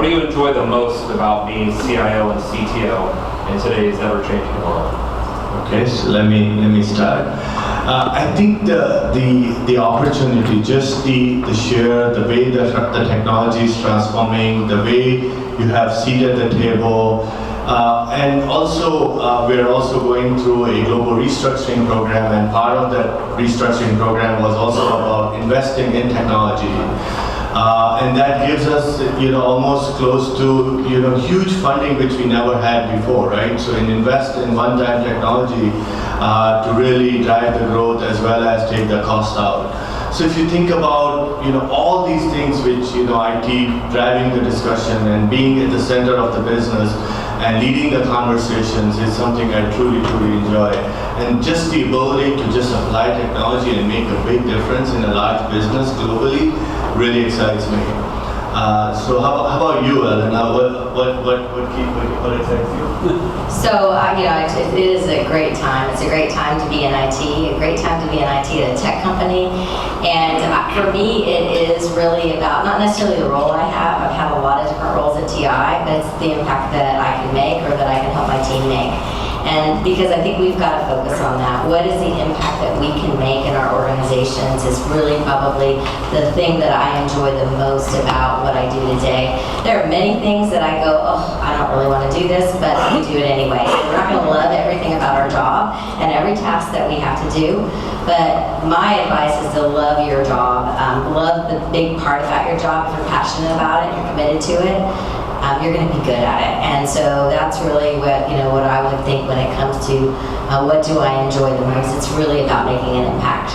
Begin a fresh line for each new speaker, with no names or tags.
what do you enjoy the most about being CIO and CTO in today's ever-changing world?
Okay, so let me start. I think the opportunity, just the sheer, the way the technology is transforming, the way you have seat at the table, and also we're also going through a global restructuring program, and part of that restructuring program was also about investing in technology. And that gives us, almost close to, huge funding which we never had before, right? So invest in one-time technology to really drive the growth as well as take the cost out. So if you think about, all these things which, IT driving the discussion and being at the center of the business and leading the conversations is something I truly enjoy. And just the ability to just apply technology and make a big difference in a large business globally really excites me. So how about you, Ellen? What excites you?
So, it is a great time. It's a great time to be in IT, a great time to be in IT at a tech company. And for me, it is really about not necessarily the role I have. I've had a lot of different roles at TI, but it's the impact that I can make or that I can help my team make. And because I think we've got to focus on that. What is the impact that we can make in our organizations is really probably the thing that I enjoy the most about what I do today. There are many things that I go, I don't really want to do this, but we do it anyway. We're not going to love everything about our job and every task that we have to do, but my advice is to love your job. Love the big part about your job. If you're passionate about it, you're committed to it, you're going to be good at it. And so that's really what I would think when it comes to what do I enjoy the most. It's really about making an impact.